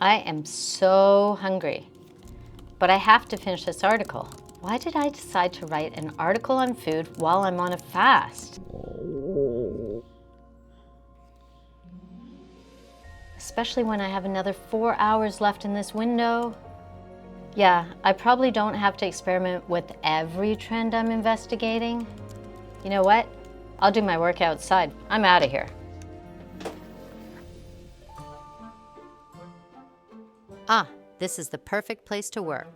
I am so hungry, but I have to finish this article. Why did I decide to write an article on food while I'm on a fast? Especially when I have another 4 hours left in this window. Yeah, I probably don't have to experiment with every trend I'm investigating. You know what? I'll do my work outside. I'm out of here. Ah, this is the perfect place to work.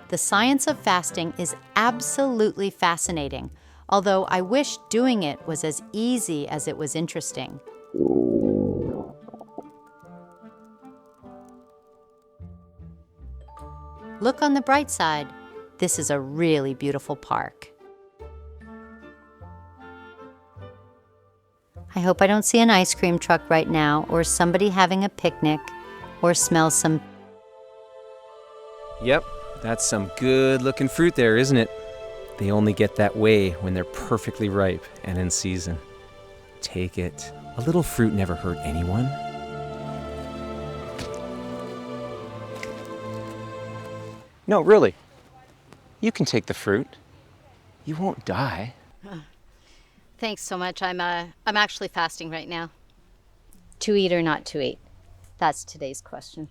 The science of fasting is absolutely fascinating, although I wish doing it was as easy as it was interesting. Look on the bright side. This is a really beautiful park. I hope I don't see an ice cream truck right now, or somebody having a picnic, or smell some... Yep, that's some good-looking fruit there, isn't it? They only get that way when they're perfectly ripe and in season. Take it. A little fruit never hurt anyone. No, really. You can take the fruit. You won't die. Thanks so much. I'm actually fasting right now. To eat or not to eat? That's today's question.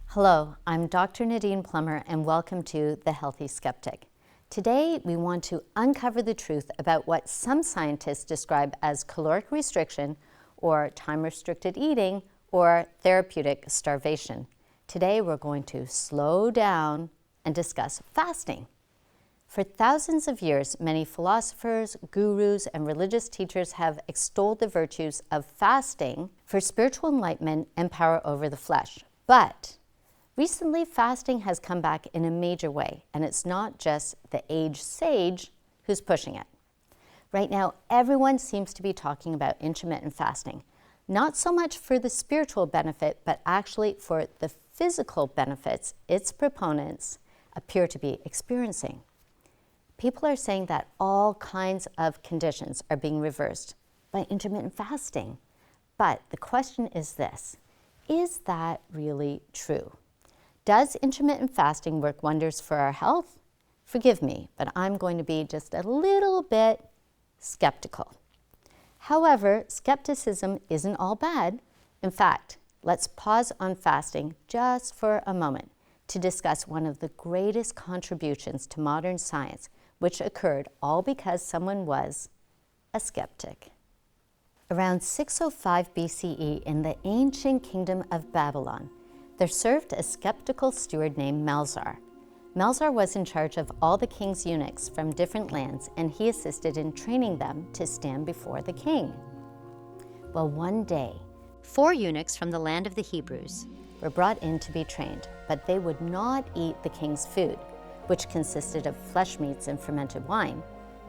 Hello, I'm Dr. Nadine Plummer, and welcome to The Healthy Skeptic. Today, we want to uncover the truth about what some scientists describe as caloric restriction, or time-restricted eating, or therapeutic starvation. Today, we're going to slow down and discuss fasting. For thousands of years, many philosophers, gurus, and religious teachers have extolled the virtues of fasting for spiritual enlightenment and power over the flesh. But recently, fasting has come back in a major way, and it's not just the aged sage who's pushing it. Right now, everyone seems to be talking about intermittent fasting, not so much for the spiritual benefit, but actually for the physical benefits its proponents appear to be experiencing. People are saying that all kinds of conditions are being reversed by intermittent fasting. But the question is this: is that really true? Does intermittent fasting work wonders for our health? Forgive me, but I'm going to be just a little bit skeptical. However, skepticism isn't all bad. In fact, let's pause on fasting just for a moment to discuss one of the greatest contributions to modern science, which occurred all because someone was a skeptic. Around 605 BCE in the ancient kingdom of Babylon, there served a skeptical steward named Melzar. Melzar was in charge of all the king's eunuchs from different lands, and he assisted in training them to stand before the king. Well, one day, 4 eunuchs from the land of the Hebrews were brought in to be trained, but they would not eat the king's food, which consisted of flesh meats and fermented wine.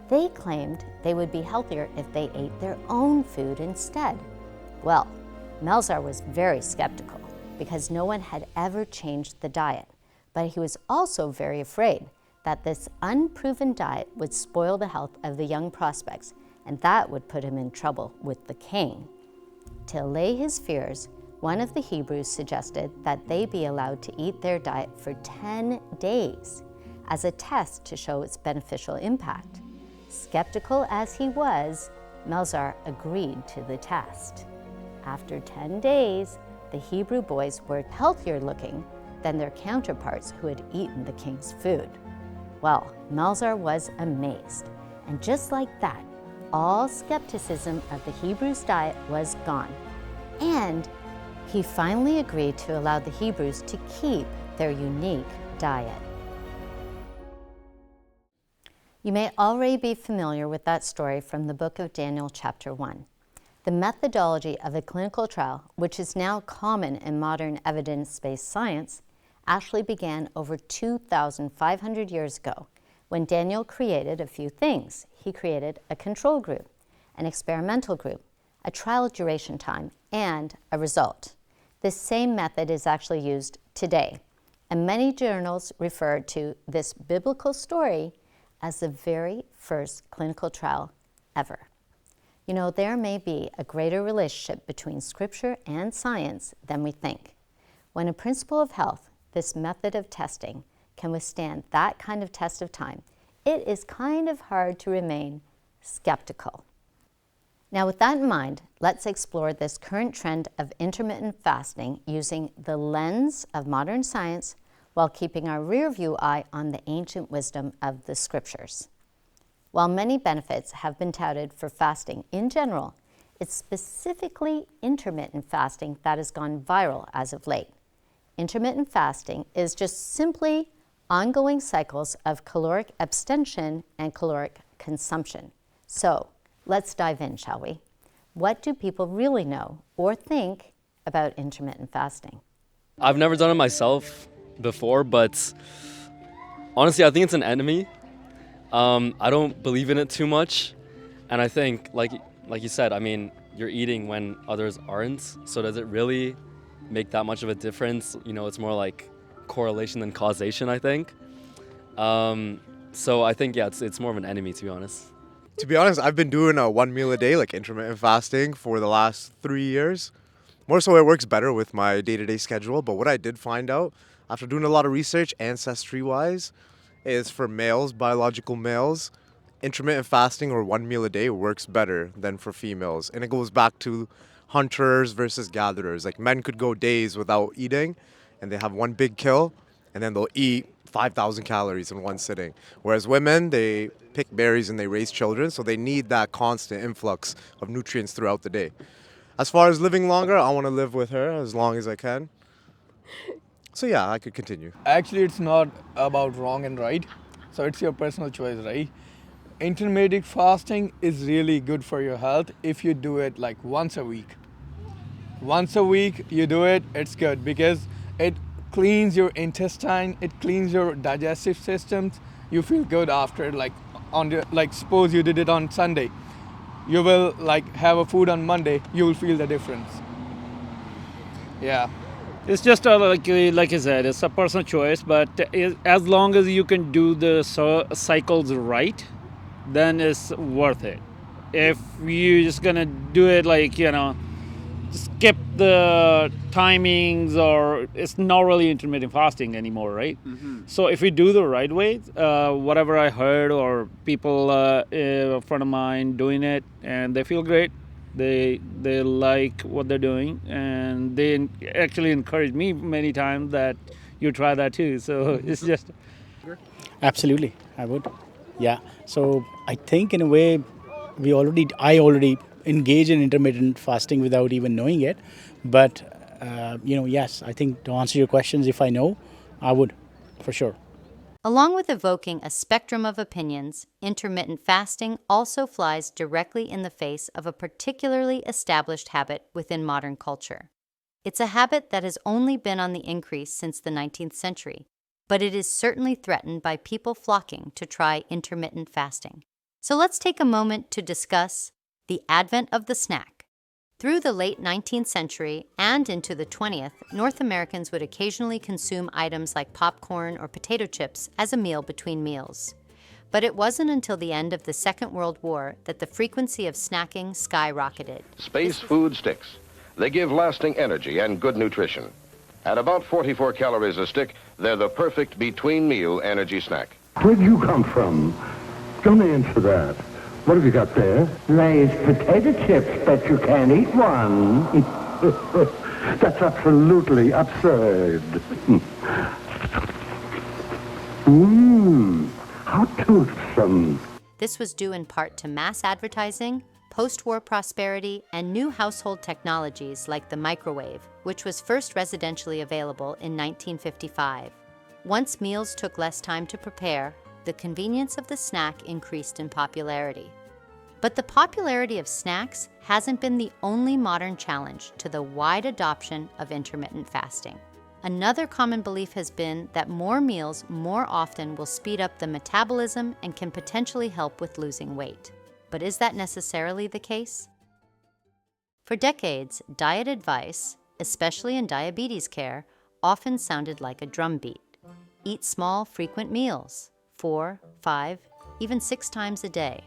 They claimed they would be healthier if they ate their own food instead. Well, Melzar was very skeptical, because no one had ever changed the diet. But he was also very afraid that this unproven diet would spoil the health of the young prospects, and that would put him in trouble with the king. To allay his fears, one of the Hebrews suggested that they be allowed to eat their diet for 10 days as a test to show its beneficial impact. Skeptical as he was, Melzar agreed to the test. After 10 days, the Hebrew boys were healthier looking than their counterparts who had eaten the king's food. Well, Melzar was amazed, and just like that, all skepticism of the Hebrews' diet was gone. And he finally agreed to allow the Hebrews to keep their unique diet. You may already be familiar with that story from the book of Daniel, chapter 1. The methodology of a clinical trial, which is now common in modern evidence-based science, actually began over 2,500 years ago when Daniel created a few things. He created a control group, an experimental group, a trial duration time, and a result. This same method is actually used today, and many journals refer to this biblical story as the very first clinical trial ever. You know, there may be a greater relationship between scripture and science than we think. When a principle of health, this method of testing, can withstand that kind of test of time, it is kind of hard to remain skeptical. Now, with that in mind, let's explore this current trend of intermittent fasting using the lens of modern science while keeping our rear view eye on the ancient wisdom of the scriptures. While many benefits have been touted for fasting in general, it's specifically intermittent fasting that has gone viral as of late. Intermittent fasting is just simply ongoing cycles of caloric abstention and caloric consumption. So let's dive in, shall we? What do people really know or think about intermittent fasting? I've never done it myself before, but honestly, I think it's an enemy. I don't believe in it too much, and I think, like you said, I mean, you're eating when others aren't, so does it really make that much of a difference? You know, it's more like correlation than causation, I think. So I think, yeah, it's more of an enemy, to be honest. To be honest, I've been doing a 1 meal a day, like intermittent fasting, for the last 3 years. More so, it works better with my day-to-day schedule, but what I did find out, after doing a lot of research, ancestry-wise, is for males, biological males, intermittent fasting or 1 meal a day works better than for females. And it goes back to hunters versus gatherers. Like, men could go days without eating, and they have one big kill, and then they'll eat 5,000 calories in one sitting. Whereas women, they pick berries and they raise children, so they need that constant influx of nutrients throughout the day. As far as living longer, I want to live with her as long as I can. So yeah, I could continue. Actually, it's not about wrong and right. So it's your personal choice, right? Intermittent fasting is really good for your health if you do it like once a week. Once a week you do it, it's good because it cleans your intestine, it cleans your digestive systems. You feel good after, like suppose you did it on Sunday. You will have a food on Monday, you will feel the difference. Yeah. It's just like I said, it's a personal choice, but as long as you can do the cycles right, then it's worth it. If you're just gonna do it skip the timings, or it's not really intermittent fasting anymore, right? Mm-hmm. So if you do the right way, whatever I heard or people, a friend of mine doing it, and they feel great. They like what they're doing, and they actually encourage me many times that you try that too. So it's just... Absolutely, I would. Yeah. So I think in a way, I already engage in intermittent fasting without even knowing it. But, yes, I think to answer your questions, if I know, I would, for sure. Along with evoking a spectrum of opinions, intermittent fasting also flies directly in the face of a particularly established habit within modern culture. It's a habit that has only been on the increase since the 19th century, but it is certainly threatened by people flocking to try intermittent fasting. So let's take a moment to discuss the advent of the snack. Through the late 19th century and into the 20th, North Americans would occasionally consume items like popcorn or potato chips as a meal between meals. But it wasn't until the end of the Second World War that the frequency of snacking skyrocketed. Space food sticks. They give lasting energy and good nutrition. At about 44 calories a stick, they're the perfect between-meal energy snack. Where'd you come from? Don't answer that. What have you got there? Lay's potato chips, but you can't eat one. That's absolutely absurd. Mmm, how toothsome. This was due in part to mass advertising, post-war prosperity, and new household technologies like the microwave, which was first residentially available in 1955. Once meals took less time to prepare, the convenience of the snack increased in popularity. But the popularity of snacks hasn't been the only modern challenge to the wide adoption of intermittent fasting. Another common belief has been that more meals more often will speed up the metabolism and can potentially help with losing weight. But is that necessarily the case? For decades, diet advice, especially in diabetes care, often sounded like a drumbeat. Eat small, frequent meals, 4, 5, even 6 times a day.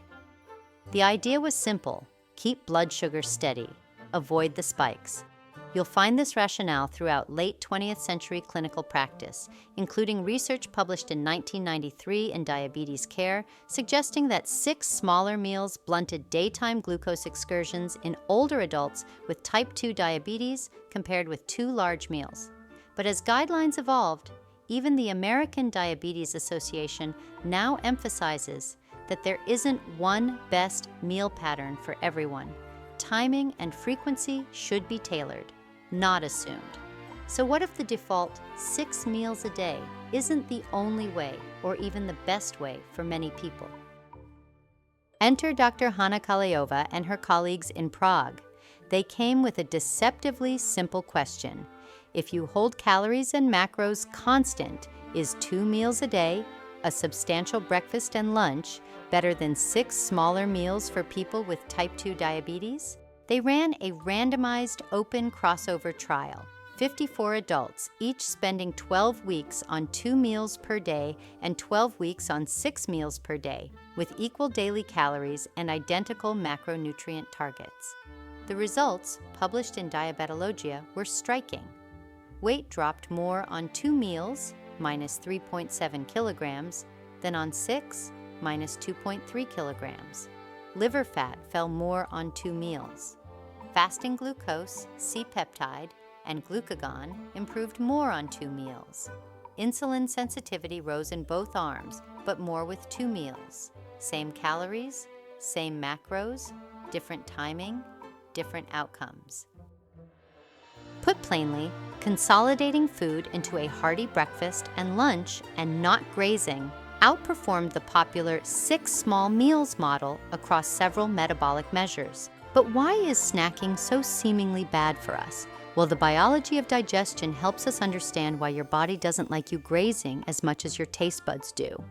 The idea was simple: keep blood sugar steady, avoid the spikes. You'll find this rationale throughout late 20th century clinical practice, including research published in 1993 in Diabetes Care, suggesting that 6 smaller meals blunted daytime glucose excursions in older adults with type 2 diabetes compared with 2 large meals. But as guidelines evolved, even the American Diabetes Association now emphasizes that there isn't one best meal pattern for everyone. Timing and frequency should be tailored, not assumed. So what if the default 6 meals a day isn't the only way or even the best way for many people? Enter Dr. Hanna Kalejova and her colleagues in Prague. They came with a deceptively simple question. If you hold calories and macros constant, is 2 meals a day, a substantial breakfast and lunch, better than 6 smaller meals for people with type 2 diabetes? They ran a randomized open crossover trial. 54 adults, each spending 12 weeks on 2 meals per day and 12 weeks on 6 meals per day, with equal daily calories and identical macronutrient targets. The results, published in Diabetologia, were striking. Weight dropped more on 2 meals, minus 3.7 kilograms, than on 6, minus 2.3 kilograms. Liver fat fell more on 2 meals. Fasting glucose, C-peptide, and glucagon improved more on 2 meals. Insulin sensitivity rose in both arms, but more with 2 meals. Same calories, same macros, different timing, different outcomes. Put plainly, consolidating food into a hearty breakfast and lunch and not grazing outperformed the popular 6 small meals model across several metabolic measures. But why is snacking so seemingly bad for us? Well, the biology of digestion helps us understand why your body doesn't like you grazing as much as your taste buds do.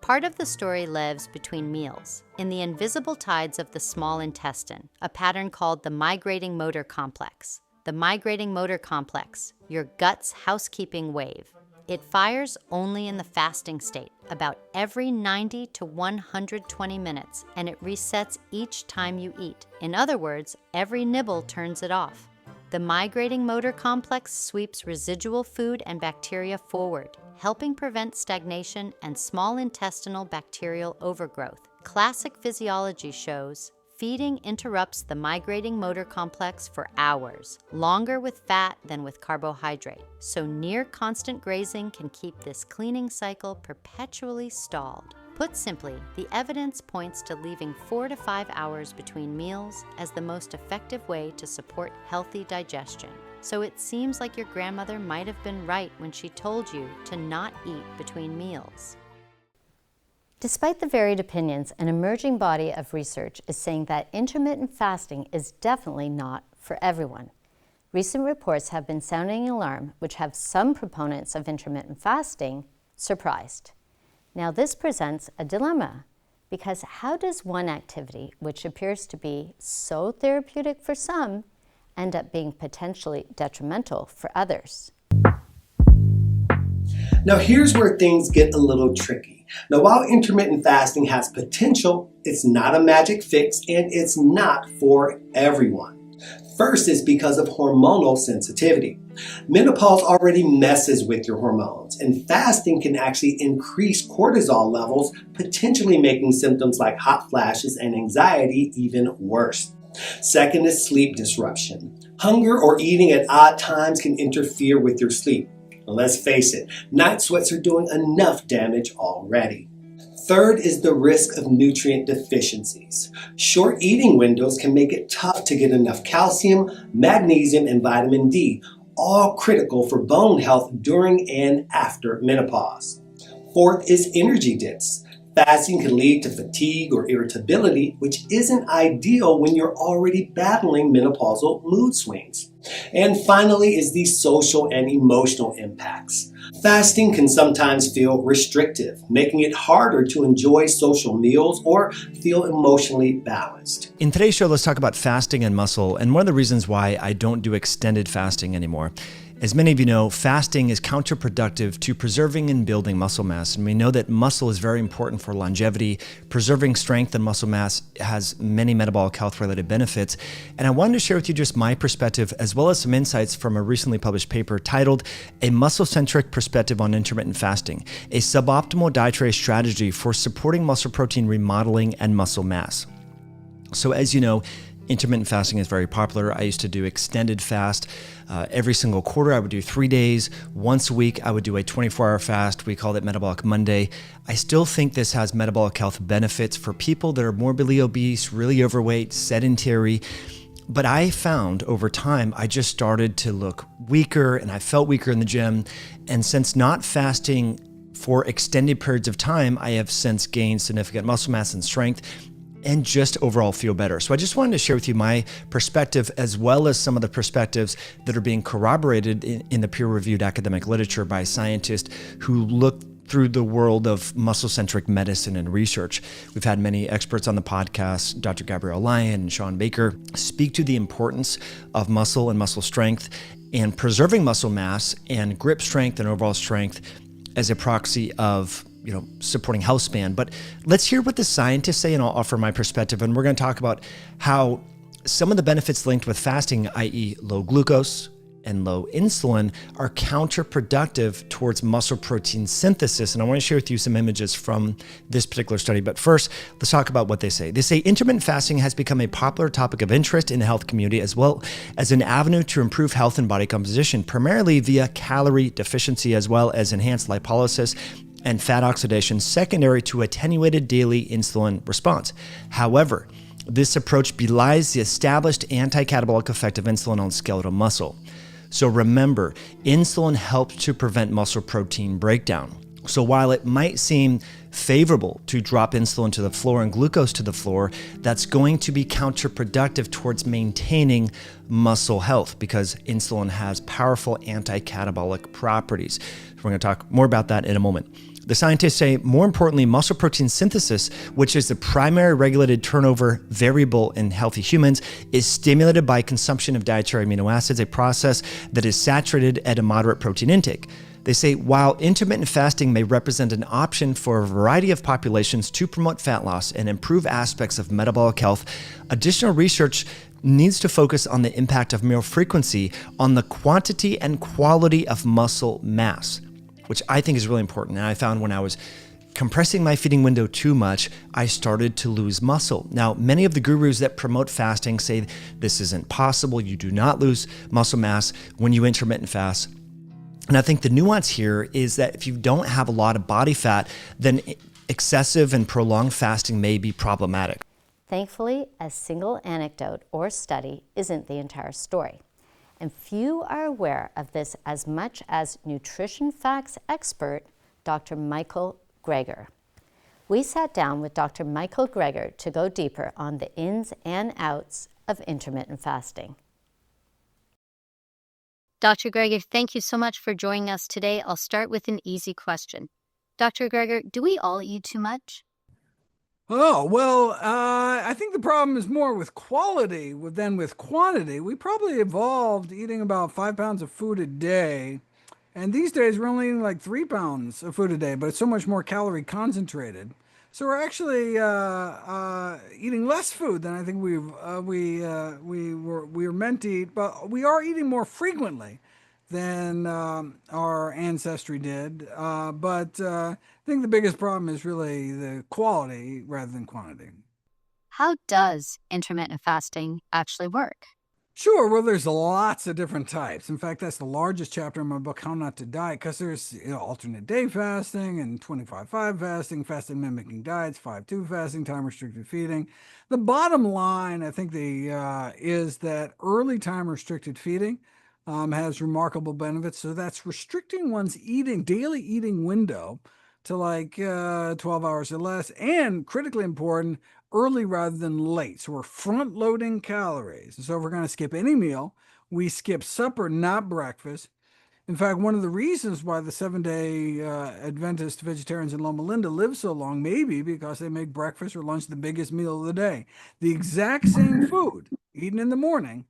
Part of the story lives between meals, in the invisible tides of the small intestine, a pattern called the migrating motor complex. The migrating motor complex, your gut's housekeeping wave. It fires only in the fasting state, about every 90 to 120 minutes, and it resets each time you eat. In other words, every nibble turns it off. The migrating motor complex sweeps residual food and bacteria forward, helping prevent stagnation and small intestinal bacterial overgrowth. Classic physiology shows feeding interrupts the migrating motor complex for hours, longer with fat than with carbohydrate. So near constant grazing can keep this cleaning cycle perpetually stalled. Put simply, the evidence points to leaving 4 to 5 hours between meals as the most effective way to support healthy digestion. So it seems like your grandmother might have been right when she told you to not eat between meals. Despite the varied opinions, an emerging body of research is saying that intermittent fasting is definitely not for everyone. Recent reports have been sounding an alarm, which have some proponents of intermittent fasting surprised. Now, this presents a dilemma, because how does one activity, which appears to be so therapeutic for some, end up being potentially detrimental for others? Now, here's where things get a little tricky. Now, while intermittent fasting has potential, it's not a magic fix and it's not for everyone. First is because of hormonal sensitivity. Menopause already messes with your hormones, and fasting can actually increase cortisol levels, potentially making symptoms like hot flashes and anxiety even worse. Second is sleep disruption. Hunger or eating at odd times can interfere with your sleep. Let's face it, night sweats are doing enough damage already. Third is the risk of nutrient deficiencies. Short eating windows can make it tough to get enough calcium, magnesium, and vitamin D, all critical for bone health during and after menopause. Fourth is energy dips. Fasting can lead to fatigue or irritability, which isn't ideal when you're already battling menopausal mood swings. And finally is the social and emotional impacts. Fasting can sometimes feel restrictive, making it harder to enjoy social meals or feel emotionally balanced. In today's show, let's talk about fasting and muscle, and one of the reasons why I don't do extended fasting anymore. As many of you know, fasting is counterproductive to preserving and building muscle mass. And we know that muscle is very important for longevity. Preserving strength and muscle mass has many metabolic health related benefits. And I wanted to share with you just my perspective, as well as some insights from a recently published paper titled A Muscle-Centric Perspective on Intermittent Fasting, a suboptimal dietary strategy for supporting muscle protein remodeling and muscle mass. So as you know, intermittent fasting is very popular. I used to do extended fast. Every single quarter, I would do 3 days. Once a week, I would do a 24-hour fast. We called it Metabolic Monday. I still think this has metabolic health benefits for people that are morbidly obese, really overweight, sedentary. But I found over time, I just started to look weaker and I felt weaker in the gym. And since not fasting for extended periods of time, I have since gained significant muscle mass and strength and just overall feel better. So I just wanted to share with you my perspective, as well as some of the perspectives that are being corroborated in the peer-reviewed academic literature by scientists who look through the world of muscle-centric medicine and research. We've had many experts on the podcast, Dr. Gabrielle Lyon and Sean Baker, speak to the importance of muscle and muscle strength and preserving muscle mass and grip strength and overall strength as a proxy of supporting health span. But let's hear what the scientists say, and I'll offer my perspective. And we're going to talk about how some of the benefits linked with fasting, i.e. low glucose and low insulin, are counterproductive towards muscle protein synthesis. And I want to share with you some images from this particular study. But first, let's talk about what they say. They say intermittent fasting has become a popular topic of interest in the health community, as well as an avenue to improve health and body composition, primarily via calorie deficiency, as well as enhanced lipolysis and fat oxidation secondary to attenuated daily insulin response. However, this approach belies the established anti-catabolic effect of insulin on skeletal muscle. So remember, insulin helps to prevent muscle protein breakdown. So while it might seem favorable to drop insulin to the floor and glucose to the floor, that's going to be counterproductive towards maintaining muscle health because insulin has powerful anti-catabolic properties. We're going to talk more about that in a moment. The scientists say, more importantly, muscle protein synthesis, which is the primary regulated turnover variable in healthy humans, is stimulated by consumption of dietary amino acids, a process that is saturated at a moderate protein intake. They say, while intermittent fasting may represent an option for a variety of populations to promote fat loss and improve aspects of metabolic health, additional research needs to focus on the impact of meal frequency on the quantity and quality of muscle mass, which I think is really important. And I found when I was compressing my feeding window too much, I started to lose muscle. Now, many of the gurus that promote fasting say this isn't possible. You do not lose muscle mass when you intermittent fast. And I think the nuance here is that if you don't have a lot of body fat, then excessive and prolonged fasting may be problematic. Thankfully, a single anecdote or study isn't the entire story. And few are aware of this as much as nutrition facts expert Dr. Michael Greger. We sat down with Dr. Michael Greger to go deeper on the ins and outs of intermittent fasting. Dr. Greger, thank you so much for joining us today. I'll start with an easy question. Dr. Greger, do we all eat too much? Oh, well, I think the problem is more with quality than with quantity. We probably evolved eating about 5 pounds of food a day. And these days we're only eating like 3 pounds of food a day, but it's so much more calorie concentrated. So we're actually eating less food than I think we were meant to eat, but we are eating more frequently than our ancestry did. But I think the biggest problem is really the quality rather than quantity. How does intermittent fasting actually work? Sure. Well, there's lots of different types. In fact, that's the largest chapter in my book, How Not to Diet, because there's alternate day fasting and 25-5 fasting, fasted mimicking diets, 5-2 fasting, time-restricted feeding. The bottom line, I think, is that early time-restricted feeding has remarkable benefits. So that's restricting one's daily eating window to like 12 hours or less, and critically important, early rather than late. So we're front loading calories. And so if we're going to skip any meal, we skip supper, not breakfast. In fact, one of the reasons why the Seventh-day Adventist vegetarians in Loma Linda live so long may be because they make breakfast or lunch the biggest meal of the day. The exact same food eaten in the morning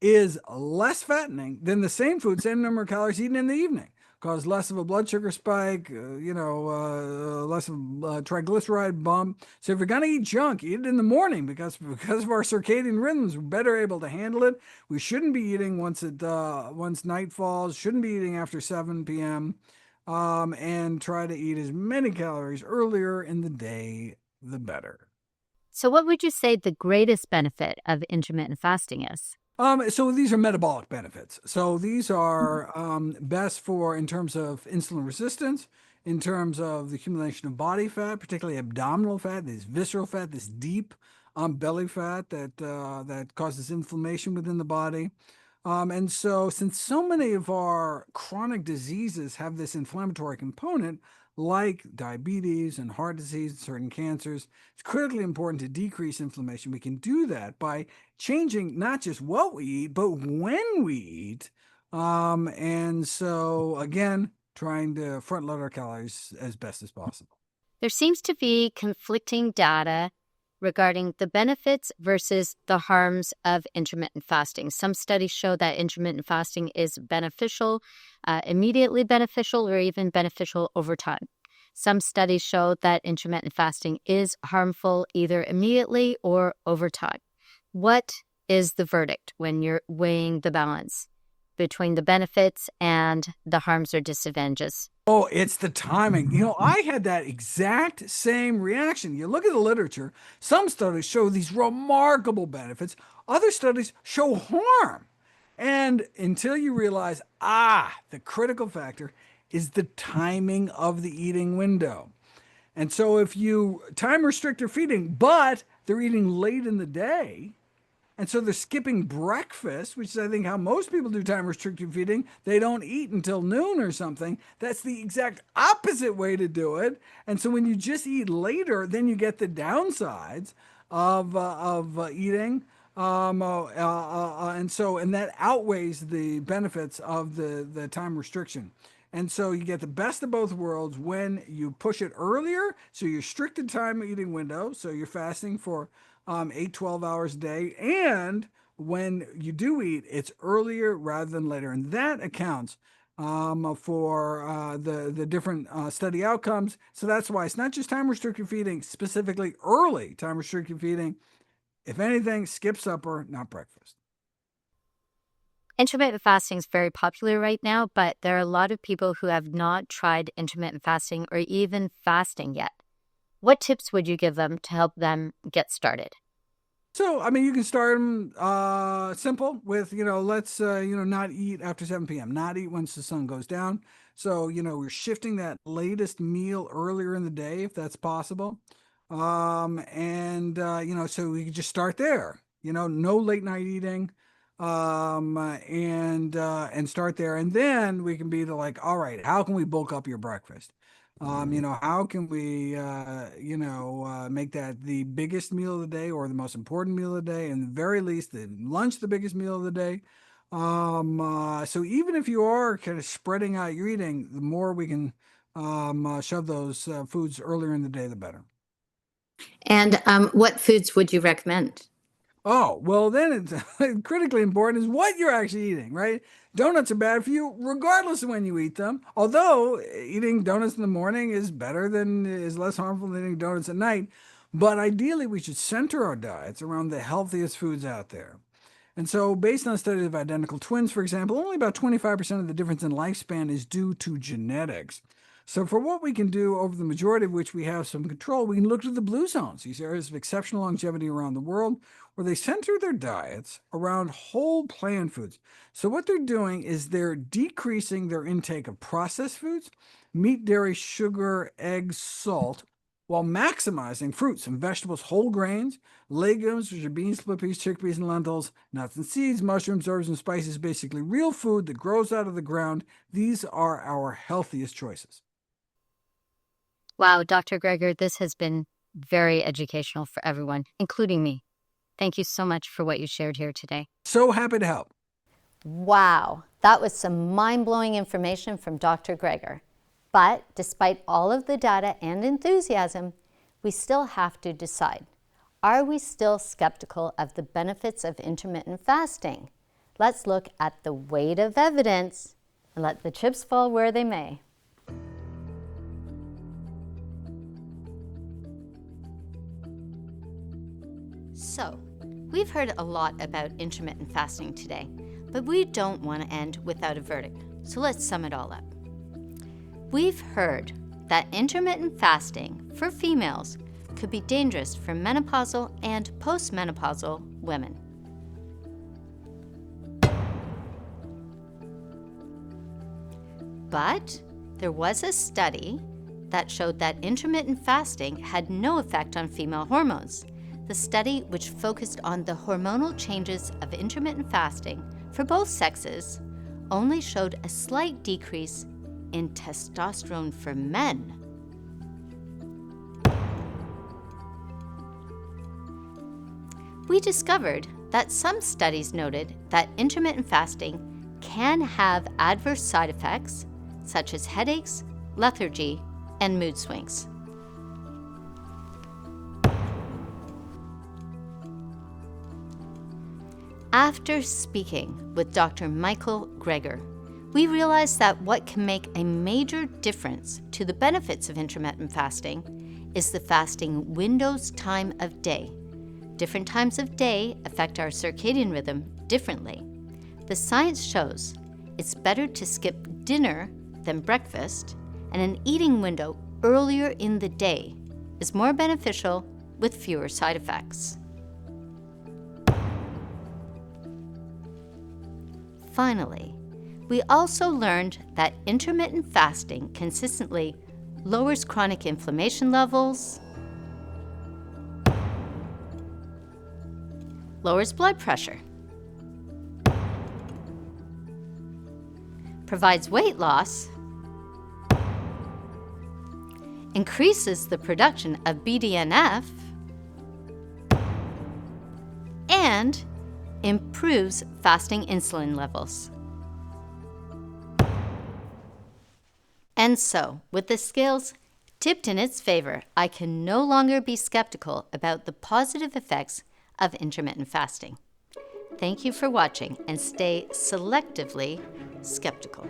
is less fattening than the same food, same number of calories eaten in the evening. Cause less of a blood sugar spike, less of a triglyceride bump. So if you're gonna eat junk, eat it in the morning because of our circadian rhythms, we're better able to handle it. We shouldn't be eating once night falls. Shouldn't be eating after 7 p.m. And try to eat as many calories earlier in the day, the better. So, what would you say the greatest benefit of intermittent fasting is? So these are metabolic benefits. So these are best for in terms of insulin resistance, in terms of the accumulation of body fat, particularly abdominal fat, this visceral fat, this deep belly fat that causes inflammation within the body. And so since so many of our chronic diseases have this inflammatory component, like diabetes and heart disease, and certain cancers, it's critically important to decrease inflammation. We can do that by changing not just what we eat, but when we eat. And so, again, trying to front load our calories as best as possible. There seems to be conflicting data regarding the benefits versus the harms of intermittent fasting. Some studies show that intermittent fasting is beneficial, immediately beneficial, or even beneficial over time. Some studies show that intermittent fasting is harmful either immediately or over time. What is the verdict when you're weighing the balance between the benefits and the harms or disadvantages? Oh, it's the timing. I had that exact same reaction. You look at the literature, some studies show these remarkable benefits, other studies show harm. And until you realize, the critical factor is the timing of the eating window. And so if you time restrict their feeding, but they're eating late in the day, and so they're skipping breakfast, which is, I think, how most people do time-restricted feeding. They don't eat until noon or something. That's the exact opposite way to do it. And so when you just eat later, then you get the downsides of eating. And that outweighs the benefits of the time restriction. And so you get the best of both worlds when you push it earlier, so you're restricted time eating window, so you're fasting for 8-12 hours a day, and when you do eat, it's earlier rather than later, and that accounts for the different study outcomes. So that's why it's not just time-restricted feeding, specifically early time-restricted feeding. If anything, skip supper, not breakfast. Intermittent fasting is very popular right now, but there are a lot of people who have not tried intermittent fasting or even fasting yet. What tips would you give them to help them get started? So, you can start them simple with, let's, not eat after 7 p.m., not eat once the sun goes down. So, we're shifting that latest meal earlier in the day if that's possible. So we can just start there, no late night eating. And start there. And then we can be like, all right, how can we bulk up your breakfast? How can we, make that the biggest meal of the day or the most important meal of the day, and the very least, the lunch, the biggest meal of the day. So even if you are kind of spreading out your eating, the more we can shove those foods earlier in the day, the better. And what foods would you recommend? Oh, well, then it's critically important is what you're actually eating, right? Donuts are bad for you regardless of when you eat them. Although eating donuts in the morning is less harmful than eating donuts at night. But ideally, we should center our diets around the healthiest foods out there. And so based on studies of identical twins, for example, only about 25% of the difference in lifespan is due to genetics. So for what we can do over the majority of which we have some control, we can look to the blue zones, these areas of exceptional longevity around the world, where they center their diets around whole plant foods. So what they're doing is they're decreasing their intake of processed foods, meat, dairy, sugar, eggs, salt, while maximizing fruits and vegetables, whole grains, legumes, which are beans, split peas, chickpeas, and lentils, nuts and seeds, mushrooms, herbs, and spices, basically real food that grows out of the ground. These are our healthiest choices. Wow, Dr. Greger, this has been very educational for everyone, including me. Thank you so much for what you shared here today. So happy to help. Wow, that was some mind-blowing information from Dr. Greger. But despite all of the data and enthusiasm, we still have to decide. Are we still skeptical of the benefits of intermittent fasting? Let's look at the weight of evidence and let the chips fall where they may. So, we've heard a lot about intermittent fasting today, but we don't want to end without a verdict. So let's sum it all up. We've heard that intermittent fasting for females could be dangerous for menopausal and postmenopausal women. But there was a study that showed that intermittent fasting had no effect on female hormones. The study, which focused on the hormonal changes of intermittent fasting for both sexes, only showed a slight decrease in testosterone for men. We discovered that some studies noted that intermittent fasting can have adverse side effects such as headaches, lethargy, and mood swings. After speaking with Dr. Michael Greger, we realized that what can make a major difference to the benefits of intermittent fasting is the fasting window's time of day. Different times of day affect our circadian rhythm differently. The science shows it's better to skip dinner than breakfast, and an eating window earlier in the day is more beneficial with fewer side effects. Finally, we also learned that intermittent fasting consistently lowers chronic inflammation levels, lowers blood pressure, provides weight loss, increases the production of BDNF, and improves fasting insulin levels. And so, with the scales tipped in its favor, I can no longer be skeptical about the positive effects of intermittent fasting. Thank you for watching, and stay selectively skeptical.